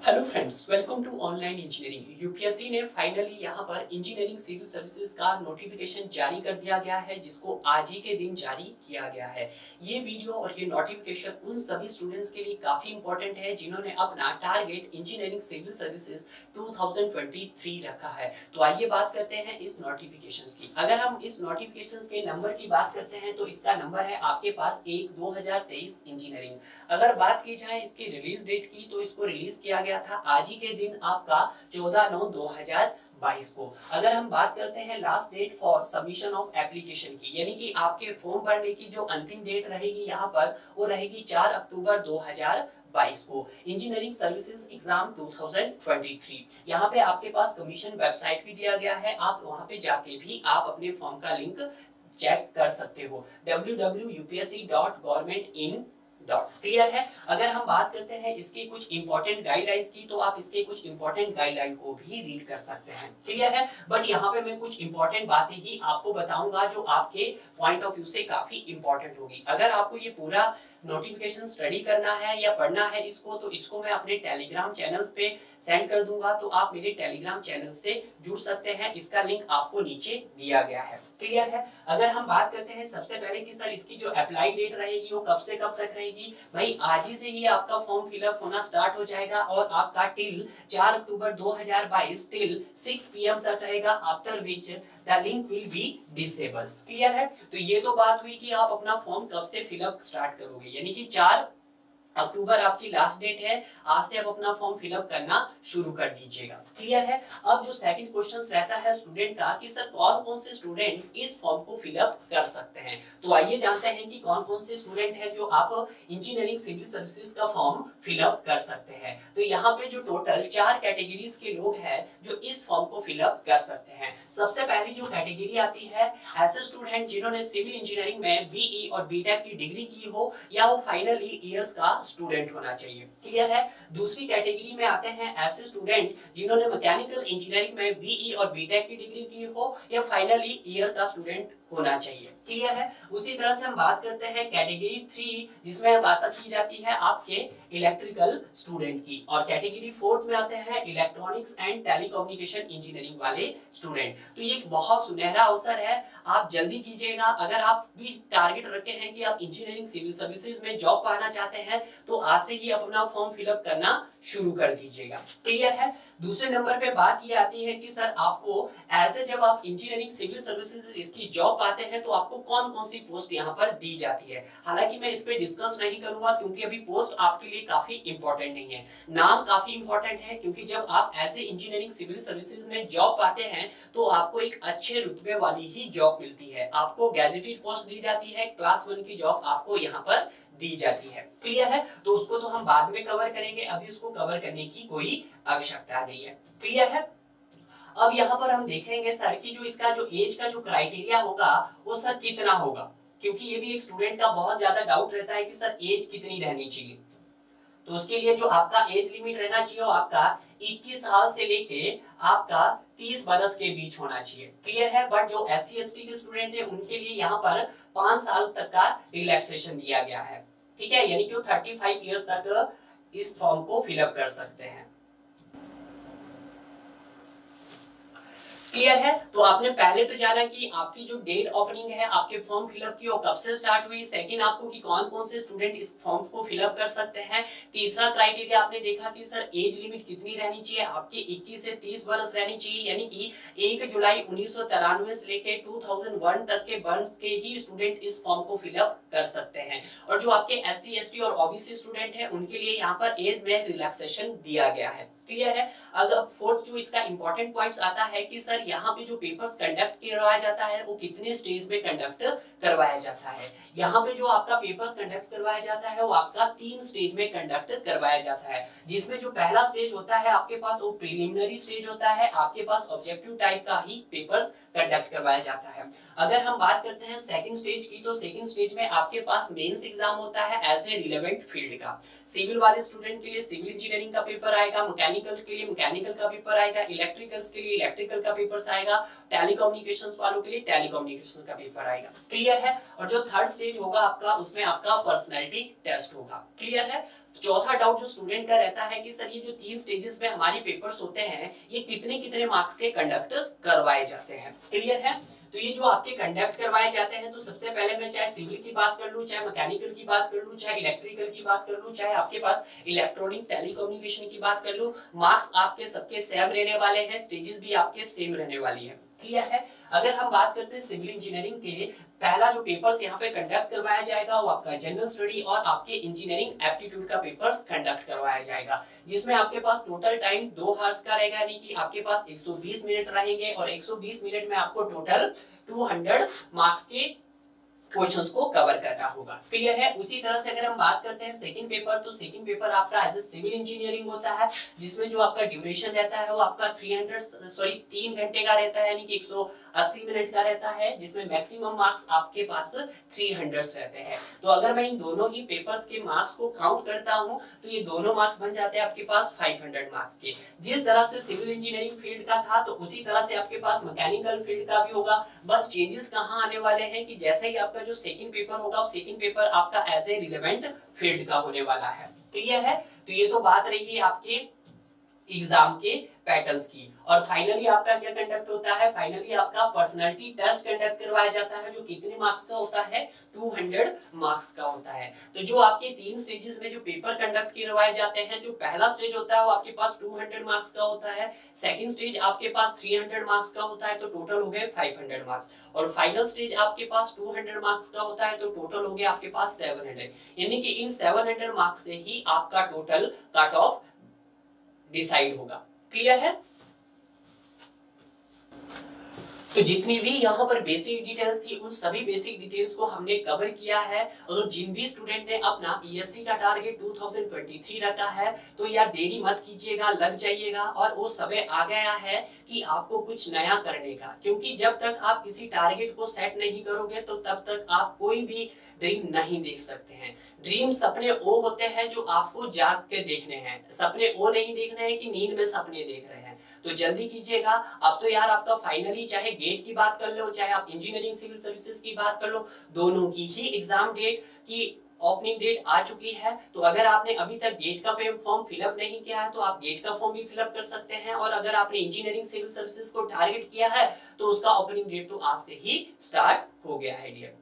Hello friends, welcome to online engineering. UPSC ने finally यहाँ पर इंजीनियरिंग सिविल सर्विसेज का नोटिफिकेशन जारी कर दिया गया है, जिसको आज ही के दिन जारी किया गया है। ये वीडियो और ये नोटिफिकेशन उन सभी स्टूडेंट्स के लिए काफी इंपॉर्टेंट है जिन्होंने अपना टारगेट इंजीनियरिंग सिविल सर्विसेज 2023 रखा है। तो आइए बात करते हैं इस नोटिफिकेशन की। अगर हम इस नोटिफिकेशन के नंबर की बात करते हैं तो इसका नंबर है आपके पास 1/2023 इंजीनियरिंग। अगर बात की जाए इसकी रिलीज डेट की तो इसको रिलीज किया गया था आज ही के दिन आपका 14/9/2022 को। अगर हम बात करते हैं last date for submission of application की, यानी कि आपके फॉर्म भरने की जो अंतिम डेट रहेगी यहाँ पर वो रहेगी 4 अक्टूबर 2022 को। इंजीनियरिंग सर्विसेज एग्जाम 2023 यहाँ पे आपके पास कमीशन वेबसाइट भी दिया गया है, आप वहां पे जाके भी आप अपने फॉर्म का लिंक चेक कर सकते हो www.upsc.governmentin। क्लियर है। अगर हम बात करते हैं इसके कुछ इंपॉर्टेंट गाइडलाइंस की तो आप इसके कुछ इंपॉर्टेंट गाइडलाइन को भी रीड कर सकते हैं। क्लियर है। बट यहाँ पे मैं कुछ इंपॉर्टेंट बातें ही आपको बताऊंगा जो आपके पॉइंट ऑफ व्यू से काफी इंपॉर्टेंट होगी। अगर आपको ये पूरा नोटिफिकेशन स्टडी करना है या पढ़ना है इसको, तो इसको मैं अपने टेलीग्राम चैनल पे सेंड कर दूंगा, तो आप मेरे टेलीग्राम चैनल से जुड़ सकते हैं। इसका लिंक आपको नीचे दिया गया है। क्लियर है। अगर हम बात करते हैं सबसे पहले कि सर इसकी जो अप्लाई डेट रहेगी वो कब से कब तक रहेगी, भाई आज ही से ही आपका फॉर्म फिलअप होना स्टार्ट हो जाएगा और आपका टिल 4 अक्टूबर 2022 टिल 6 PM तक रहेगा, after which the link will be disable. Clear है। तो ये तो बात हुई कि आप अपना फॉर्म कब से फिलअप स्टार्ट करोगे, यानी कि 4 अक्टूबर आपकी लास्ट डेट है। आज से आप अपना फॉर्म फिलअप करना शुरू कर दीजिएगा। क्लियर है। अब जो सेकंड क्वेश्चन रहता है स्टूडेंट का कि सर कौन कौन से स्टूडेंट इस फॉर्म को फिलअप कर सकते हैं, तो आइए जानते हैं कि कौन कौन से स्टूडेंट हैं जो आप इंजीनियरिंग सिविल सर्विसेज का फॉर्म फिलअप कर सकते हैं। तो यहाँ पे जो टोटल 4 कैटेगरीज के लोग हैं जो इस फॉर्म को फिलअप कर सकते हैं। सबसे पहली जो कैटेगरी आती है ऐसे स्टूडेंट जिन्होंने सिविल इंजीनियरिंग में बीई और बीटेक की डिग्री की हो या वो फाइनल ईयर्स का स्टूडेंट होना चाहिए। क्लियर है। दूसरी कैटेगरी में आते हैं ऐसे स्टूडेंट जिन्होंने मैकेनिकल इंजीनियरिंग में बीई और बीटेक की डिग्री की हो या फाइनली ईयर का स्टूडेंट होना चाहिए। क्लियर है। उसी तरह से हम बात करते हैं कैटेगरी 3 जिसमें बात की जाती है आपके इलेक्ट्रिकल स्टूडेंट की, और कैटेगरी 4 में आते हैं इलेक्ट्रॉनिक्स एंड टेलीकम्युनिकेशन इंजीनियरिंग वाले स्टूडेंट। तो ये एक बहुत सुनहरा अवसर है, आप जल्दी कीजिएगा। अगर आप भी टारगेट रखे हैं कि आप इंजीनियरिंग सिविल सर्विसेज में जॉब पाना चाहते हैं तो आज से ही अपना फॉर्म फिलअप करना शुरू कर दीजिएगा। क्लियर है। दूसरे नंबर पे बात ये आती है कि सर आपको ऐसे जब आप इंजीनियरिंग सिविल सर्विसेज इसकी जॉब पाते हैं तो आपको कौन कौन सी पोस्ट यहाँ पर दी जाती है। हालांकि मैं इस पे डिस्कस नहीं करूंगा क्योंकि अभी पोस्ट आपके लिए काफी इंपॉर्टेंट नहीं है, नाम काफी इंपॉर्टेंट है, क्योंकि जब आप ऐसे इंजीनियरिंग सिविल सर्विसेज में जॉब पाते हैं तो आपको एक अच्छे रुतबे वाली ही जॉब मिलती है, आपको गैजेटेड पोस्ट दी जाती है, क्लास 1 की जॉब आपको यहाँ पर दी जाती है। क्लियर है। तो उसको तो हम बाद में कवर करेंगे, अभी उसको कवर करने की कोई आवश्यकता नहीं है। क्लियर है। अब यहाँ पर हम देखेंगे सर कि जो इसका जो एज का जो क्राइटेरिया होगा वो सर कितना होगा, क्योंकि ये भी एक स्टूडेंट का बहुत ज्यादा डाउट रहता है कि सर एज कितनी रहनी चाहिए। तो उसके लिए जो आपका एज लिमिट रहना चाहिए वो आपका 21 साल से लेके आपका 30 बरस के बीच होना चाहिए। क्लियर है। बट जो SC ST के स्टूडेंट है उनके लिए यहाँ पर 5 साल तक का रिलैक्सेशन दिया गया है। ठीक है, यानी कि वो 35 ईयर्स तक इस फॉर्म को फिलअप कर सकते हैं। क्लियर है। तो आपने पहले तो जाना कि आपकी जो डेट ओपनिंग है आपके फॉर्म फिलअप की वो कब से स्टार्ट हुई, सेकंड आपको कि कौन कौन से स्टूडेंट इस फॉर्म को फिलअप कर सकते हैं, तीसरा क्राइटेरिया आपने देखा कि सर एज लिमिट कितनी रहनी चाहिए, आपके 21 से 30 बरस रहनी चाहिए, यानी कि 1 जुलाई 1993 से लेके 2001 तक के बर्थ के ही स्टूडेंट इस फॉर्म को फिलअप कर सकते हैं। और जो आपके SC ST और OBC स्टूडेंट है उनके लिए यहाँ पर एज में रिलैक्सेशन दिया गया है। क्लियर है। अगर फोर्थ जो इसका इंपॉर्टेंट पॉइंट्स आता है कि सर यहाँ पे जो पेपर्स कंडक्ट करवाया जाता है वो कितने स्टेज में कंडक्ट करवाया जाता है। यहाँ पे जो आपका पेपर्स कंडक्ट करवाया जाता है वो आपका 3 स्टेज में कंडक्ट करवाया जाता है, जिसमें जो पहला स्टेज होता है आपके पास वो प्रिलिमिनरी स्टेज होता है, आपके पास ऑब्जेक्टिव टाइप का ही पेपर्स कंडक्ट करवाया जाता है। अगर हम बात करते हैं सेकंड स्टेज की, तो सेकंड स्टेज में आपके पास मेंस एग्जाम होता है एज ए रिलेवेंट फील्ड का। सिविल वाले स्टूडेंट के लिए सिविल इंजीनियरिंग का पेपर आएगा, मैकेनिकल मैकेनिकल के लिए मैकेनिकल का पेपर आएगा, इलेक्ट्रिकल्स के लिए इलेक्ट्रिकल का पेपर आएगा, टेलीकम्युनिकेशंस वालों के लिए टेलीकम्युनिकेशन का पेपर आएगा। क्लियर है। और जो थर्ड स्टेज होगा आपका, उसमें आपका पर्सनैलिटी टेस्ट होगा। क्लियर है। चौथा डाउट जो स्टूडेंट का रहता है कि सर ये जो 3 स्टेजेस में हमारे पेपर्स होते हैं ये कितने कितने मार्क्स के कंडक्ट करवाए जाते हैं। क्लियर है। तो ये जो आपके कंडक्ट करवाए जाते हैं, तो सबसे पहले मैं चाहे सिविल की बात कर लूं, चाहे मैकेनिकल की बात कर लूं, चाहे इलेक्ट्रिकल की बात कर लूं, चाहे आपके पास इलेक्ट्रॉनिक टेलीकम्युनिकेशन की बात कर लूं, मार्क्स आपके सबके सेम रहने वाले हैं, स्टेजेस भी आपके सेम रहने वाली है। क्लियर है। अगर हम बात करते हैं सिविल इंजीनियरिंग के, पहला जो पेपर्स यहाँ पे कंडक्ट करवाया जाएगा वो आपका जनरल स्टडी और आपके इंजीनियरिंग एप्टीट्यूड का पेपर्स कंडक्ट करवाया जाएगा, जिसमें आपके पास टोटल टाइम 2 आवर्स का रहेगा, यानी कि आपके पास 120 मिनट रहेंगे और 120 मिनट में आपको टोटल 200 मार्क्स के क्वेश्चंस को कवर करना होगा। क्लियर है। उसी तरह से अगर हम बात करते हैं सेकंड पेपर, तो सेकंड पेपर आपका एज ए सिविल इंजीनियरिंग होता है, जिसमें जो आपका ड्यूरेशन रहता है वो आपका 3 घंटे का रहता है, यानी कि 180 मिनट का रहता है, जिसमें मैक्सिमम मार्क्स आपके पास 300 रहते हैं। तो अगर मैं इन दोनों ही पेपर्स के मार्क्स को काउंट करता हूं तो ये दोनों मार्क्स बन जाते हैं आपके पास 500 मार्क्स के। जिस तरह से सिविल इंजीनियरिंग फील्ड का था, तो उसी तरह से आपके पास मैकेनिकल फील्ड का भी होगा। बस चेंजेस कहां आने वाले हैं कि जैसे ही आपका जो सेकंड पेपर होगा, सेकंड पेपर आपका एज ए रिलेवेंट फील्ड का होने वाला है। क्लियर है। तो ये तो बात रही आपके एग्जाम के पैटर्न्स की। और फाइनली आपका क्या कंडक्ट होता है, फाइनली आपका पर्सनालिटी टेस्ट कंडक्ट करवाया जाता है, जो कितने मार्क्स का होता है, 200 मार्क्स का होता है। तो जो आपके 3 स्टेजेस में जो पेपर कंडक्ट करवाए जाते हैं, जो पहला स्टेज होता है वो आपके पास 200 मार्क्स का होता है, सेकंड स्टेज आपके पास 300 मार्क्स का होता है, तो टोटल हो गए 500 मार्क्स, और फाइनल स्टेज आपके पास 200 मार्क्स का होता है, तो टोटल हो गया आपके पास 700। यानी कि इन 700 मार्क्स से ही आपका टोटल कट ऑफ डिसाइड होगा। क्लियर है। तो जितनी भी यहाँ पर बेसिक डिटेल्स थी, उन सभी बेसिक डिटेल्स को हमने कवर किया है। और जिन भी स्टूडेंट ने अपना ईएससी का टारगेट 2023 रखा है, तो यार देरी मत कीजिएगा, लग जाइएगा। और वो समय आ गया है कि आपको कुछ नया करने का, क्योंकि जब तक आप किसी टारगेट को सेट नहीं करोगे तो तब तक आप कोई भी ड्रीम नहीं देख सकते हैं। ड्रीम सपने वो होते हैं जो आपको जाग के देखने हैं, सपने वो नहीं देखने हैं कि नींद में सपने देख रहे हैं। तो जल्दी कीजिएगा। अब तो यार आपका फाइनली, चाहे गेट की बात कर लो, चाहे आप इंजीनियरिंग सिविल सर्विसेज की बात कर लो, दोनों की ही एग्जाम डेट की ओपनिंग डेट आ चुकी है। तो अगर आपने अभी तक गेट का फॉर्म फिलअप नहीं किया है तो आप गेट का फॉर्म भी फिलअप कर सकते हैं। और अगर आपने इंजीनियरिंग सिविल सर्विसेज को टारगेट किया है तो उसका ओपनिंग डेट तो आज से ही स्टार्ट हो गया है डियर।